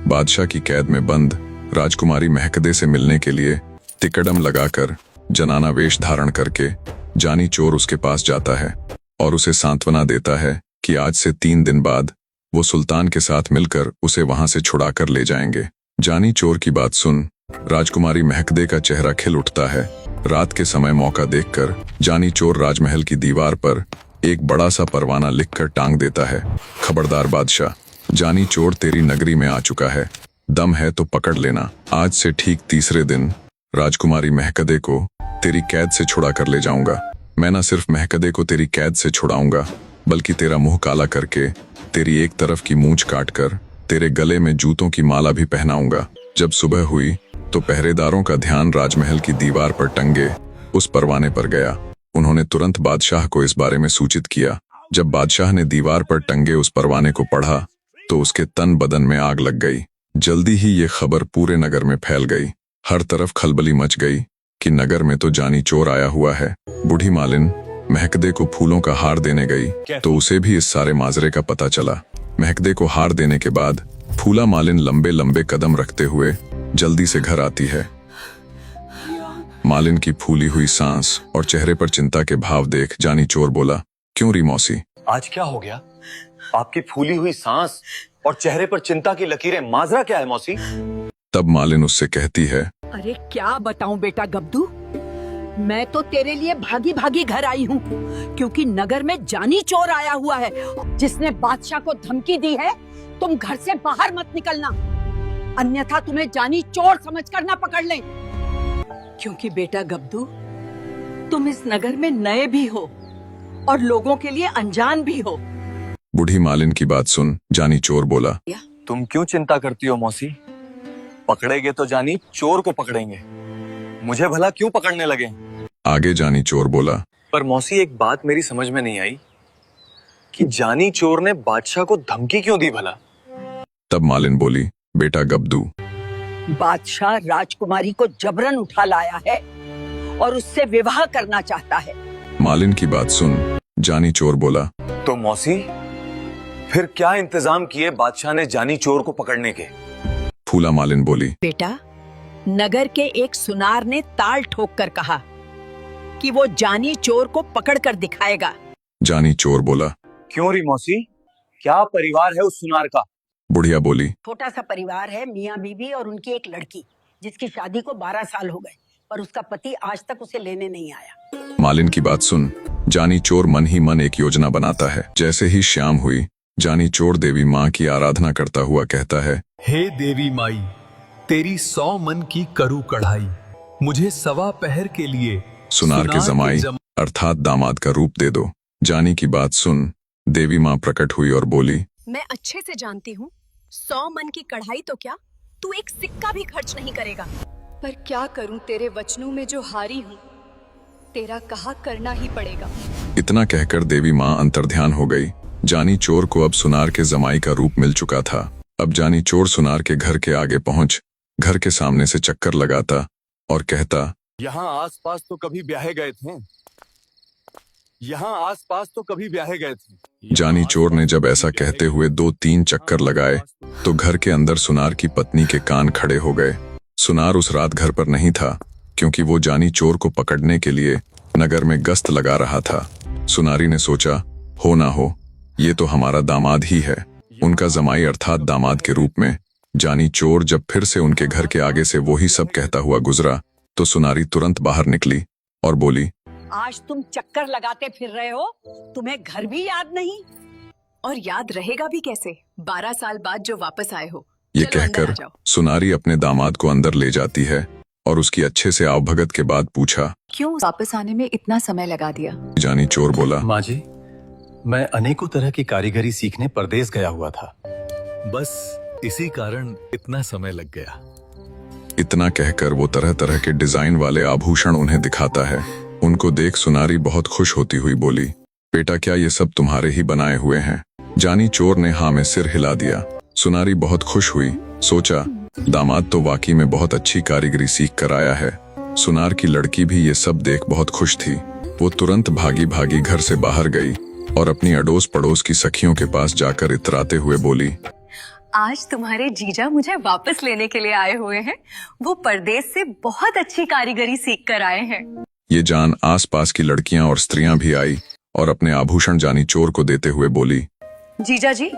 बादशाह की कैद में बंद राजकुमारी महकदे से मिलने के लिए तिकड़म लगाकर जनाना वेश धारण करके जानी चोर उसके पास जाता है और उसे सांत्वना देता है कि आज से 3 दिन बाद वो सुल्तान के साथ मिलकर उसे वहां से छुड़ाकर ले जाएंगे। जानी चोर की बात सुन राजकुमारी महकदे का चेहरा खिल उठता है। रात के समय मौका देखकर जानी चोर राजमहल की दीवार पर एक बड़ा सा परवाना लिखकर टांग देता है। खबरदार बादशाह, जानी चोर तेरी नगरी में आ चुका है, दम है तो पकड़ लेना। आज से ठीक तीसरे दिन राजकुमारी महकदे को तेरी कैद से छुड़ा कर ले जाऊंगा। मैं न सिर्फ महकदे को तेरी कैद से छुड़ाऊंगा बल्कि तेरा मुंह काला करके तेरी एक तरफ की मूंछ काटकर तेरे गले में जूतों की माला भी पहनाऊंगा। जब सुबह हुई तो पहरेदारों का ध्यान राजमहल की दीवार पर टंगे उस परवाने पर गया। उन्होंने तुरंत बादशाह को इस बारे में सूचित किया। जब बादशाह ने दीवार पर टंगे उस परवाने को पढ़ा तो उसके तन बदन में आग लग गई। जल्दी ही ये खबर पूरे नगर में फैल गई। हर तरफ खलबली मच गई कि नगर में तो जानी चोर आया हुआ है। बूढ़ी मालिन महकदे को फूलों का हार देने गई तो उसे भी इस सारे माजरे का पता चला। महकदे को हार देने के बाद फूला मालिन लंबे लंबे कदम रखते हुए जल्दी से घर आती है। मालिन की फूली हुई सांस और चेहरे पर चिंता के भाव देख जानी चोर बोला, क्यों री मौसी, आज क्या हो गया? आपकी फूली हुई सांस और चेहरे पर चिंता की लकीरें, माजरा क्या है मौसी? तब मालिन उससे कहती है, अरे क्या बताऊं बेटा गब्दू, मैं तो तेरे लिए भागी भागी घर आई हूँ क्योंकि नगर में जानी चोर आया हुआ है जिसने बादशाह को धमकी दी है तुम घर से बाहर मत निकलना, अन्यथा तुम्हें जानी चोर समझकर ना पकड़ लें। क्योंकि बेटा गब्दू, तुम इस नगर में नए भी हो और लोगों के लिए अनजान भी हो। बूढ़ी मालिन की बात सुन जानी चोर बोला, तुम क्यों चिंता करती हो मौसी? पकड़ेंगे तो जानी चोर को पकड़ेंगे, मुझे भला क्यों पकड़ने लगे? आगे जानी चोर बोला, पर मौसी एक बात मेरी समझ में नहीं आई कि जानी चोर ने बादशाह को धमकी क्यों दी भला? तब मालिन बोली, बेटा गब्दू, बादशाह राजकुमारी को जबरन उठा लाया है और उससे विवाह करना चाहता है। मालिन की बात सुन जानी चोर बोला, तो मौसी फिर क्या इंतजाम किए बादशाह ने जानी चोर को पकड़ने के? फूला मालिन बोली, बेटा, नगर के एक सुनार ने ताल ठोक कर कहा कि वो जानी चोर को पकड़ कर दिखाएगा। जानी चोर बोला, क्यों री मौसी, क्या परिवार है उस सुनार का? बुढ़िया बोली, छोटा सा परिवार है, मियाँ बीबी और उनकी एक लड़की जिसकी शादी को 12 साल हो गए पर उसका पति आज तक उसे लेने नहीं आया। मालिन की बात सुन जानी चोर मन ही मन एक योजना बनाता है। जैसे ही शाम हुई जानी चोर देवी माँ की आराधना करता हुआ कहता है, हे देवी माई, तेरी 100 मन की करू कढ़ाई मुझे 1.25 पहर के लिए सुनार के जमाई अर्थात दामाद का रूप दे दो। जानी की बात सुन देवी माँ प्रकट हुई और बोली, मैं अच्छे से जानती हूँ 100 मन की कढ़ाई तो क्या, तू एक सिक्का भी खर्च नहीं करेगा। पर क्या करूँ, तेरे वचनों में जो हारी हूँ, तेरा कहा करना ही पड़ेगा। इतना कहकर देवी माँ अंतर्ध्यान हो गई। जानी चोर को अब सुनार के जमाई का रूप मिल चुका था। अब जानी चोर सुनार के घर के आगे पहुंच घर के सामने से चक्कर लगाता और कहता, यहाँ आसपास तो कभी ब्याहे गए थे, यहाँ आसपास तो कभी ब्याहे गए थे। जानी चोर ने जब ऐसा कहते हुए 2-3 चक्कर लगाए तो घर के अंदर सुनार की पत्नी के कान खड़े हो गए। सुनार उस रात घर पर नहीं था क्योंकि वो जानी चोर को पकड़ने के लिए नगर में गश्त लगा रहा था। सुनारी ने सोचा, हो ना हो ये तो हमारा दामाद ही है। उनका जमाई अर्थात दामाद के रूप में जानी चोर जब फिर से उनके घर के आगे से वही सब कहता हुआ गुजरा तो सुनारी तुरंत बाहर निकली और बोली, आज तुम चक्कर लगाते फिर रहे हो, तुम्हें घर भी याद नहीं? और याद रहेगा भी कैसे, 12 साल बाद जो वापस आए हो। ये चलो अंदर कहकर आ जाओ। सुनारी अपने दामाद को अंदर ले जाती है और उसकी अच्छे से आवभगत के बाद पूछा, क्यों वापस आने में इतना समय लगा दिया? जानी चोर बोला, माँ जी, मैं अनेकों तरह की कारीगरी सीखने परदेश गया हुआ था, बस इसी कारण इतना समय लग गया। इतना कहकर वो तरह तरह के डिजाइन वाले आभूषण उन्हें दिखाता है। उनको देख सुनारी बहुत खुश होती हुई बोली, बेटा क्या ये सब तुम्हारे ही बनाए हुए हैं? जानी चोर ने हाँ में सिर हिला दिया। सुनारी बहुत खुश हुई, सोचा दामाद तो वाकई में बहुत अच्छी कारीगरी सीख कर आया है। सुनार की लड़की भी ये सब देख बहुत खुश थी। वो तुरंत भागी भागी घर से बाहर गई और अपनी अड़ोस पड़ोस की सखियों के पास जाकर इतराते हुए बोली, आज तुम्हारे जीजा मुझे वापस लेने के लिए आए हुए हैं। वो परदेश से बहुत अच्छी कारीगरी सीख कर आए हैं। ये जान आसपास की लड़कियां और स्त्रियां भी आई और अपने आभूषण जानी चोर को देते हुए बोली, जीजा जी,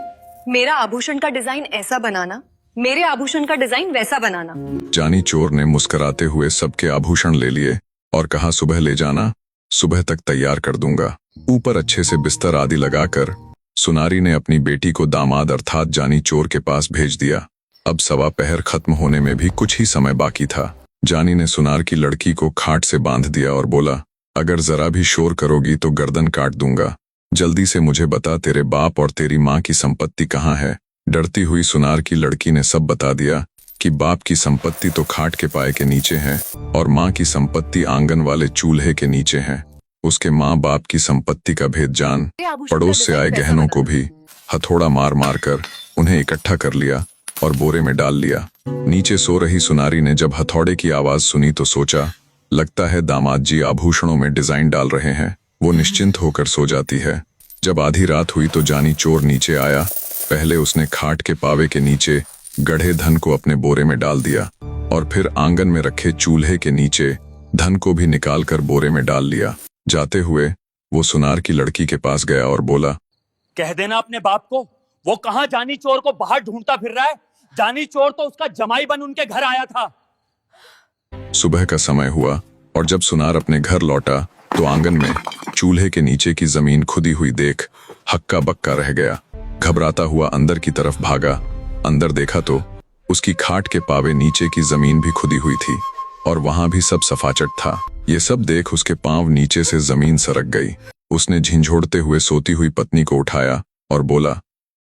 मेरा आभूषण का डिजाइन ऐसा बनाना, मेरे आभूषण का डिजाइन वैसा बनाना। जानी चोर ने मुस्कुराते हुए सबके आभूषण ले लिए और कहा, सुबह ले जाना, सुबह तक तैयार कर दूंगा। ऊपर अच्छे से बिस्तर आदि लगाकर सुनारी ने अपनी बेटी को दामाद अर्थात जानी चोर के पास भेज दिया। अब सवा पहर खत्म होने में भी कुछ ही समय बाकी था। जानी ने सुनार की लड़की को खाट से बांध दिया और बोला, अगर जरा भी शोर करोगी तो गर्दन काट दूंगा। जल्दी से मुझे बता, तेरे बाप और तेरी माँ की संपत्ति कहाँ है। डरती हुई सुनार की लड़की ने सब बता दिया कि बाप की संपत्ति तो खाट के पाए के नीचे है और माँ की संपत्ति आंगन वाले चूल्हे के नीचे है। उसके माँ बाप की संपत्ति का भेद जान पड़ोस से आए गहनों को भी हथौड़ा मार मार कर उन्हें इकट्ठा कर लिया और बोरे में डाल लिया। नीचे सो रही सुनारी ने जब हथौड़े की आवाज सुनी तो सोचा, लगता है दामाद जी आभूषणों में डिजाइन डाल रहे हैं। वो निश्चिंत होकर सो जाती है। जब आधी रात हुई तो जानी चोर नीचे आया। पहले उसने खाट के पावे के नीचे गढ़े धन को अपने बोरे में डाल दिया और फिर आंगन में रखे चूल्हे के नीचे धन को भी निकाल कर बोरे में डाल लिया। जाते हुए वो सुनार की लड़की के पास गया और बोला, कह देना अपने बाप को, वो कहाँ जानी चोर को बाहर ढूंढता फिर रहा है। जानी चोर तो उसका जमाई बन उनके घर आया था। सुबह का समय हुआ और जब सुनार अपने घर लौटा तो आंगन में चूल्हे के नीचे की जमीन खुदी हुई देख हक्का बक्का रह गया। घबराता हुआ अंदर की तरफ भागा। अंदर देखा तो उसकी खाट के पावे नीचे की जमीन भी खुदी हुई थी और वहां भी सब सफाचट था। ये सब देख उसके पांव नीचे से जमीन सरक गई। उसने झिंझोड़ते हुए सोती हुई पत्नी को उठाया और बोला,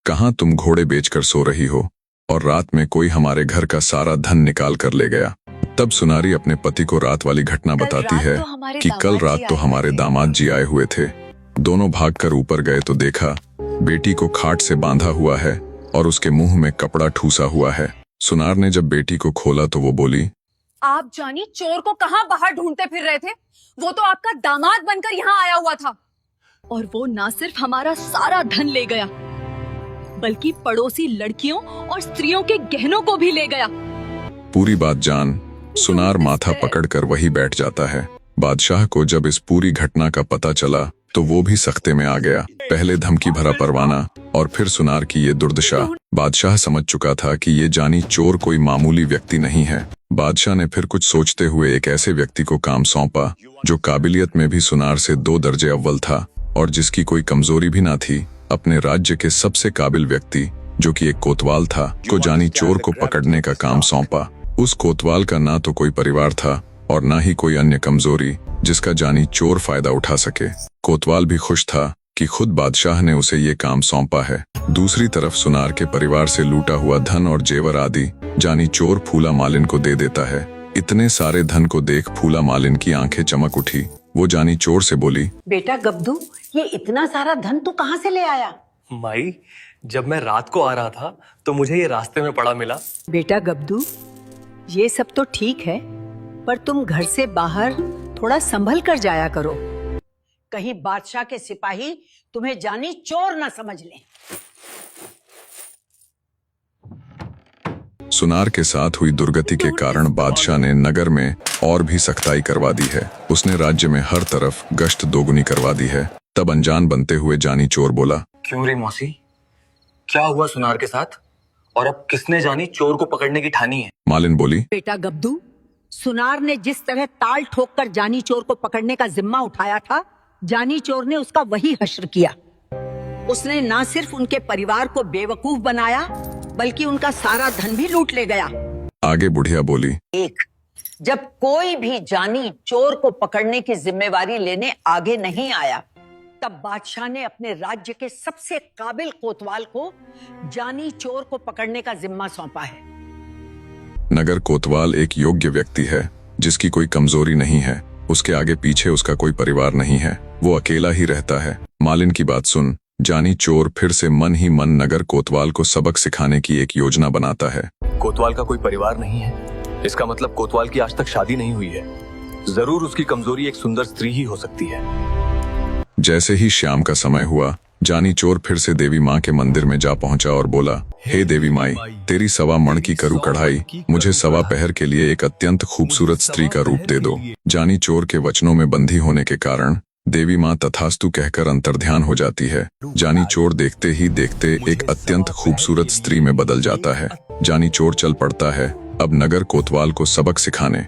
कहाँ तुम घोड़े बेचकर सो रही हो और रात में कोई हमारे घर का सारा धन निकाल कर ले गया। तब सुनारी अपने पति को रात वाली घटना बताती है कि कल रात तो हमारे दामाद जी आए हुए थे। दोनों भागकर ऊपर गए तो देखा बेटी को खाट से बांधा हुआ है और उसके मुंह में कपड़ा ठूसा हुआ है। सुनार ने जब बेटी को खोला तो वो बोली, आप जानी चोर को कहाँ बाहर ढूंढते फिर रहे थे? वो तो आपका दामाद बनकर यहाँ आया हुआ था और वो ना सिर्फ हमारा सारा धन ले गया बल्कि पड़ोसी लड़कियों और स्त्रियों के गहनों को भी ले गया। पूरी बात जान सुनार माथा पकड़कर वही बैठ जाता है। बादशाह को जब इस पूरी घटना का पता चला तो वो भी सख्ते में आ गया। पहले धमकी भरा परवाना और फिर सुनार की ये दुर्दशा। बादशाह समझ चुका था कि ये जानी चोर कोई मामूली व्यक्ति नहीं है। बादशाह ने फिर कुछ सोचते हुए एक ऐसे व्यक्ति को काम सौंपा जो काबिलियत में भी सुनार से 2 दर्जे अव्वल था और जिसकी कोई कमजोरी भी ना थी। अपने राज्य के सबसे काबिल व्यक्ति जो कि एक कोतवाल था को जानी चोर को पकड़ने का काम सौंपा। उस कोतवाल का ना तो कोई परिवार था और ना ही कोई अन्य कमजोरी जिसका जानी चोर फायदा उठा सके। कोतवाल भी खुश था कि खुद बादशाह ने उसे ये काम सौंपा है। दूसरी तरफ सुनार के परिवार से लूटा हुआ धन और जेवर आदि जानी चोर फूला मालिन को दे देता है। इतने सारे धन को देख फूला मालिन की आंखें चमक उठी। वो जानी चोर से बोली, बेटा गब्दू, ये इतना सारा धन तू कहाँ से ले आया? माई, जब मैं रात को आ रहा था तो मुझे ये रास्ते में पड़ा मिला। बेटा गब्दू, ये सब तो ठीक है, पर तुम घर से बाहर थोड़ा संभल कर जाया करो, कहीं बादशाह के सिपाही तुम्हें जानी चोर न समझ लें। सुनार के साथ हुई दुर्गति के कारण बादशाह ने नगर में और भी सख्ताई करवा दी है। उसने राज्य में हर तरफ गश्त दोगुनी करवा दी है। तब अनजान बनते हुए जानी चोर बोला, क्यों रे मौसी, क्या हुआ सुनार के साथ और अब किसने जानी चोर को पकड़ने की ठानी है? मालिन बोली, बेटा गब्दू, सुनार ने जिस तरह ताल ठोककर जानी चोर को पकड़ने का जिम्मा उठाया था, जानी चोर ने उसका वही हश्र किया। उसने ना सिर्फ उनके परिवार को बेवकूफ बनाया बल्कि उनका सारा धन भी लूट ले गया। आगे बुढ़िया बोली, जब कोई भी जानी चोर को पकड़ने की जिम्मेवारी लेने आगे नहीं आया, तब बादशाह ने अपने राज्य के सबसे काबिल कोतवाल को जानी चोर को पकड़ने का जिम्मा सौंपा है। नगर कोतवाल एक योग्य व्यक्ति है जिसकी कोई कमजोरी नहीं है। उसके आगे पीछे उसका कोई परिवार नहीं है, वो अकेला ही रहता है। मालिन की बात सुन जानी चोर फिर से मन ही मन नगर कोतवाल को सबक सिखाने की एक योजना बनाता है। कोतवाल का कोई परिवार नहीं है, इसका मतलब कोतवाल की आज तक शादी नहीं हुई है। जरूर उसकी कमजोरी एक सुंदर स्त्री ही हो सकती है। जैसे ही शाम का समय हुआ जानी चोर फिर से देवी माँ के मंदिर में जा पहुंचा और बोला, हे देवी माई, तेरी सवा मण की करू कढ़ाई मुझे सवा पहर के लिए एक अत्यंत खूबसूरत स्त्री का रूप दे दो। जानी चोर के वचनों में बंधी होने के कारण देवी माँ तथास्तु कहकर अंतर्ध्यान हो जाती है। जानी चोर देखते ही देखते एक अत्यंत खूबसूरत स्त्री में बदल जाता है। जानी चोर चल पड़ता है अब नगर कोतवाल को सबक सिखाने।